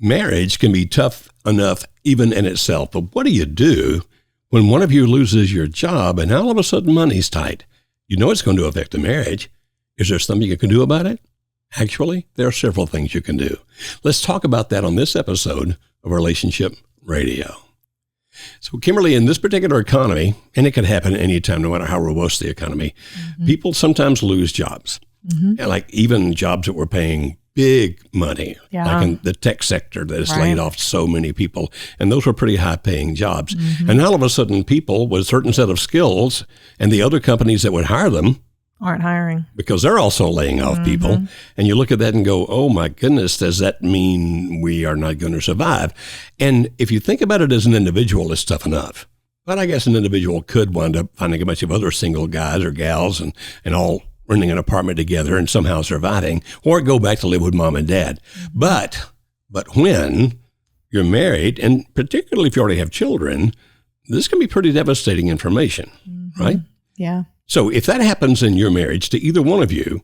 marriage can be tough enough even in itself. But what do you do when one of you loses your job and all of a sudden money's tight? You know it's going to affect the marriage. Is there something you can do about it? Actually, there are several things you can do. Let's talk about that on this episode of Relationship Radio. So, Kimberly, in this particular economy, and it could happen anytime, no matter how robust the economy, people sometimes lose jobs. And like even jobs that were paying big money, like in the tech sector that has laid off so many people. And those were pretty high paying jobs. And all of a sudden, people with a certain set of skills and the other companies that would hire them aren't hiring because they're also laying off people. And you look at that and go, oh my goodness, does that mean we are not going to survive? And if you think about it as an individual, it's tough enough. But I guess an individual could wind up finding a bunch of other single guys or gals and all renting an apartment together and somehow surviving, or go back to live with mom and dad. But when you're married, and particularly if you already have children, this can be pretty devastating information, right? Yeah. So if that happens in your marriage to either one of you,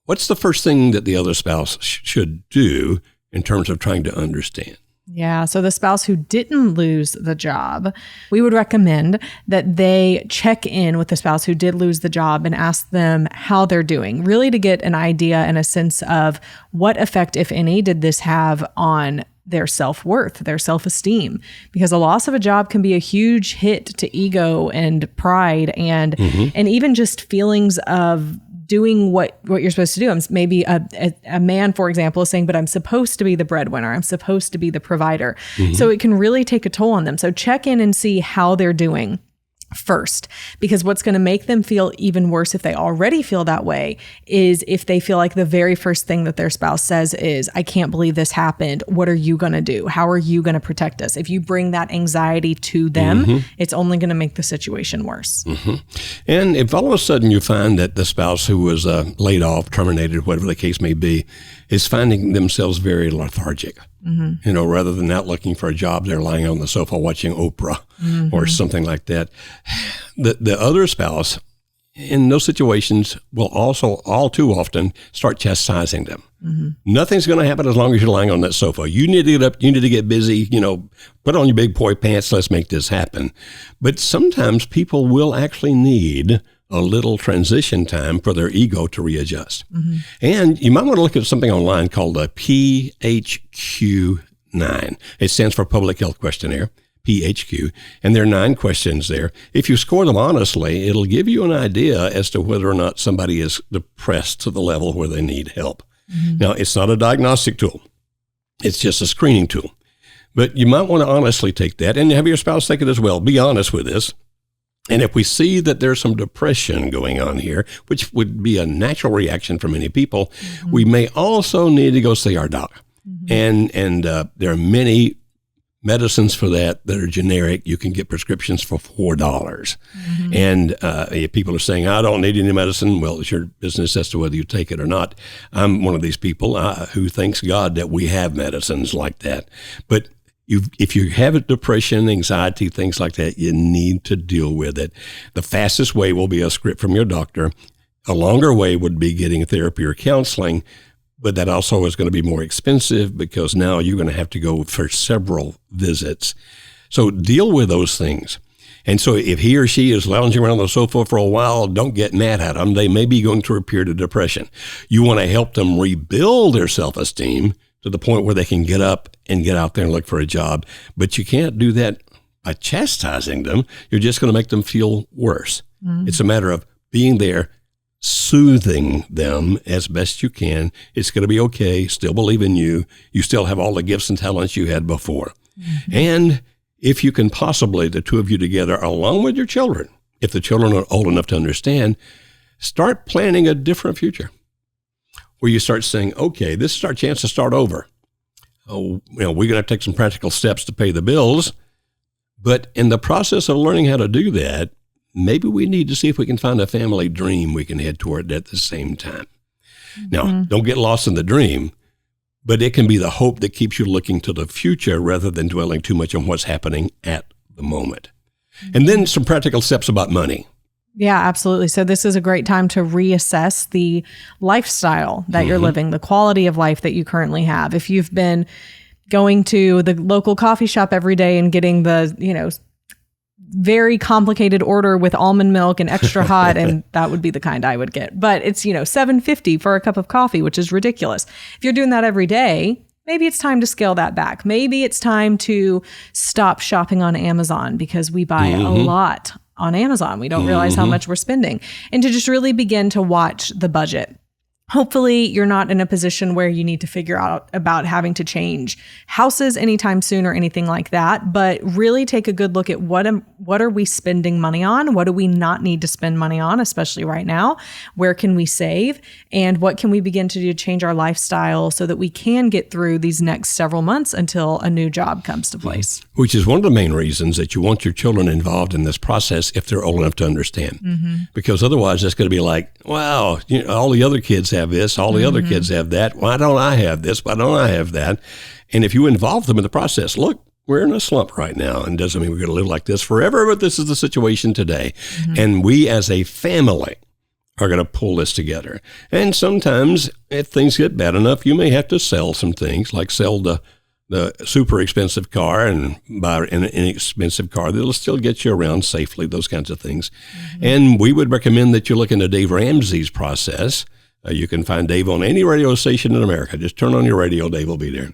what's the first thing that the other spouse should do in terms of trying to understand? Yeah. So the spouse who didn't lose the job, we would recommend that they check in with the spouse who did lose the job and ask them how they're doing, really to get an idea and a sense of what effect, if any, did this have on their self-worth, their self-esteem, because a loss of a job can be a huge hit to ego and pride and even just feelings of doing what you're supposed to do. Maybe a man, for example, is saying, but I'm supposed to be the breadwinner. I'm supposed to be the provider. So it can really take a toll on them. So check in and see how they're doing first, because what's going to make them feel even worse if they already feel that way is if they feel like the very first thing that their spouse says is, I can't believe this happened. What are you going to do? How are you going to protect us? If you bring that anxiety to them, it's only going to make the situation worse. And if all of a sudden you find that the spouse who was laid off, terminated, whatever the case may be, is finding themselves very lethargic, rather than out looking for a job, they're lying on the sofa watching Oprah or something like that. The other spouse in those situations will also all too often start chastising them. Nothing's going to happen as long as you're lying on that sofa. You need to get up, you need to get busy, put on your big boy pants, let's make this happen. But sometimes people will actually need a little transition time for their ego to readjust. And you might want to look at something online called a PHQ-9. It stands for Public Health Questionnaire, PHQ, and there are 9 questions there. If you score them honestly, it'll give you an idea as to whether or not somebody is depressed to the level where they need help. Now, it's not a diagnostic tool. It's just a screening tool. But you might want to honestly take that and have your spouse take it as well. Be honest with this. And if we see that there's some depression going on here, which would be a natural reaction for many people, we may also need to go see our doc. And there are many medicines for that are generic. You can get prescriptions for $4. And if people are saying, I don't need any medicine, well, it's your business as to whether you take it or not. I'm one of these people who thanks God that we have medicines like that. But if you have a depression, anxiety, things like that, you need to deal with it. The fastest way will be a script from your doctor. A longer way would be getting therapy or counseling, but that also is going to be more expensive because now you're going to have to go for several visits. So deal with those things. And so if he or she is lounging around the sofa for a while, don't get mad at them. They may be going through a period of depression. You want to help them rebuild their self-esteem to the point where they can get up and get out there and look for a job. But you can't do that by chastising them. You're just going to make them feel worse. It's a matter of being there, soothing them as best you can. It's going to be okay. Still believe in you. You still have all the gifts and talents you had before. And if you can possibly, the two of you together, along with your children, if the children are old enough to understand, start planning a different future, where you start saying, okay, this is our chance to start over. We're going to have to take some practical steps to pay the bills. But in the process of learning how to do that, maybe we need to see if we can find a family dream we can head toward at the same time. Now, don't get lost in the dream, but it can be the hope that keeps you looking to the future rather than dwelling too much on what's happening at the moment. And then some practical steps about money. Yeah, absolutely. So this is a great time to reassess the lifestyle that you're living, the quality of life that you currently have. If you've been going to the local coffee shop every day and getting the, very complicated order with almond milk and extra hot, and that would be the kind I would get. But it's, $7.50 for a cup of coffee, which is ridiculous. If you're doing that every day, maybe it's time to scale that back. Maybe it's time to stop shopping on Amazon because we buy a lot on Amazon. We don't realize how much we're spending, and to just really begin to watch the budget. Hopefully you're not in a position where you need to figure out about having to change houses anytime soon or anything like that, but really take a good look at what are we spending money on? What do we not need to spend money on, especially right now? Where can we save? And what can we begin to do to change our lifestyle so that we can get through these next several months until a new job comes to place? Which is one of the main reasons that you want your children involved in this process if they're old enough to understand. Because otherwise it's going to be like, wow, all the other kids have this, all the other kids have that. Why don't I have this? Why don't I have that? And if you involve them in the process, look, we're in a slump right now, and doesn't mean we're going to live like this forever, but this is the situation today. And we as a family are going to pull this together. And sometimes if things get bad enough, you may have to sell some things, like sell the super expensive car and buy an inexpensive car that'll still get you around safely, those kinds of things. And we would recommend that you look into Dave Ramsey's process. You can find Dave on any radio station in America. Just turn on your radio, Dave will be there.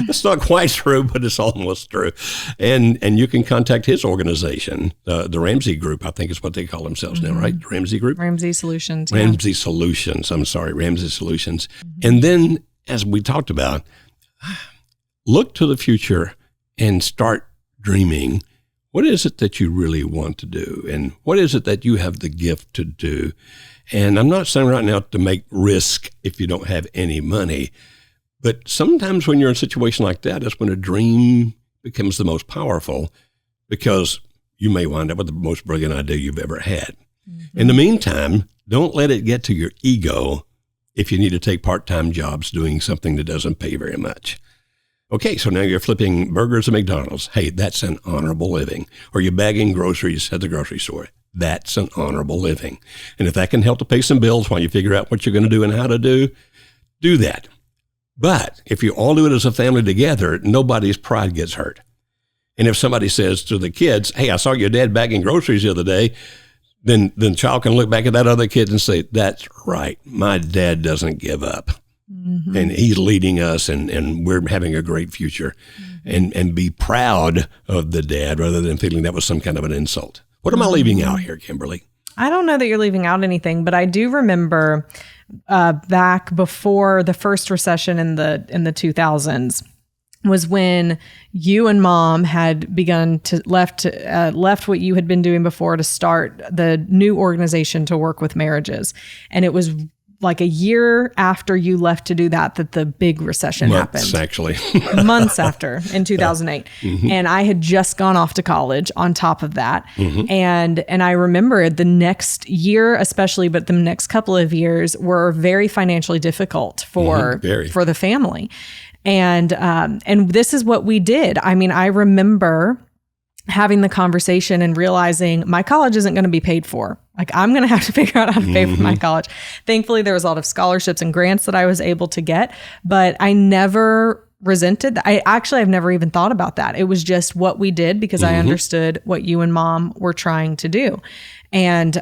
It's not quite true, but it's almost true. And you can contact his organization, the Ramsey Group, I think is what they call themselves now, right? Ramsey Group? Ramsey Solutions. Ramsey Solutions. I'm sorry, Ramsey Solutions. And then, as we talked about, look to the future and start dreaming. What is it that you really want to do? And what is it that you have the gift to do? And I'm not saying right now to make risk if you don't have any money, but sometimes when you're in a situation like that, that's when a dream becomes the most powerful, because you may wind up with the most brilliant idea you've ever had. In the meantime, don't let it get to your ego if you need to take part-time jobs doing something that doesn't pay very much. Okay, so now you're flipping burgers at McDonald's. Hey, that's an honorable living. Or you're bagging groceries at the grocery store. That's an honorable living. And if that can help to pay some bills while you figure out what you're going to do and how to do that. But if you all do it as a family together, nobody's pride gets hurt. And if somebody says to the kids, hey, I saw your dad bagging groceries the other day, then the child can look back at that other kid and say, that's right, my dad doesn't give up. And he's leading us, and we're having a great future. And be proud of the dad rather than feeling that was some kind of an insult. What am I leaving out here, Kimberly? I don't know that you're leaving out anything, but I do remember back before the first recession in the 2000s was when you and Mom had begun to left what you had been doing before to start the new organization to work with marriages. And it was like a year after you left to do that the big recession happened. Actually. Months after, in 2008. And I had just gone off to college on top of that. And I remember the next year especially, but the next couple of years were very financially difficult for the family. And this is what we did. I mean, I remember having the conversation and realizing my college isn't going to be paid for. Like, I'm going to have to figure out how to pay for my college. Thankfully, there was a lot of scholarships and grants that I was able to get, but I never resented that. I've never even thought about that. It was just what we did because I understood what you and Mom were trying to do. And,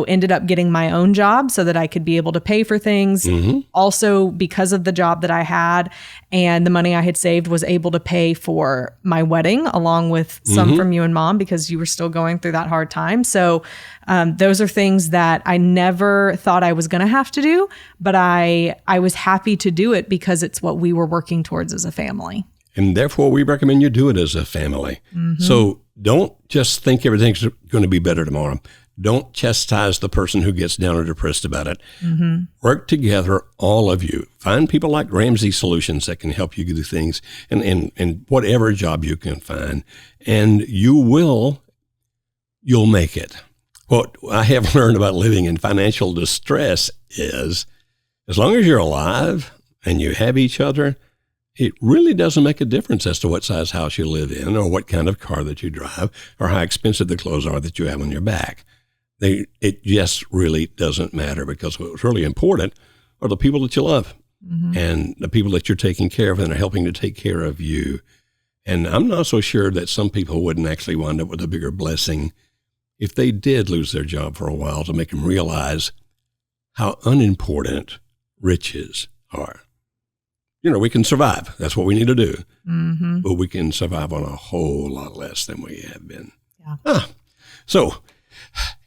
ended up getting my own job so that I could be able to pay for things. Also, because of the job that I had and the money I had saved, was able to pay for my wedding along with some from you and Mom, because you were still going through that hard time. So those are things that I never thought I was going to have to do, but I was happy to do it because it's what we were working towards as a family. And therefore, we recommend you do it as a family. So don't just think everything's going to be better tomorrow. Don't chastise the person who gets down or depressed about it. Work together, all of you. Find people like Ramsey Solutions that can help you do things and whatever job you can find. And you'll make it. What I have learned about living in financial distress is, as long as you're alive and you have each other, it really doesn't make a difference as to what size house you live in or what kind of car that you drive or how expensive the clothes are that you have on your back. It just really doesn't matter, because what's really important are the people that you love. and the people that you're taking care of and are helping to take care of you. And I'm not so sure that some people wouldn't actually wind up with a bigger blessing if they did lose their job for a while, to make them realize how unimportant riches are. We can survive. That's what we need to do. But we can survive on a whole lot less than we have been. Yeah. So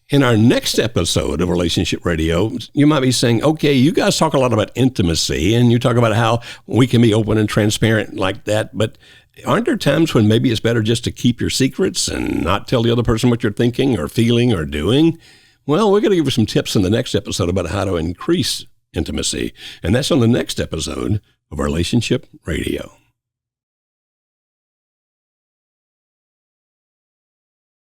in our next episode of Relationship Radio, you might be saying, okay, you guys talk a lot about intimacy and you talk about how we can be open and transparent like that, but aren't there times when maybe it's better just to keep your secrets and not tell the other person what you're thinking or feeling or doing? Well, we're going to give you some tips in the next episode about how to increase intimacy, and that's on the next episode of Relationship Radio.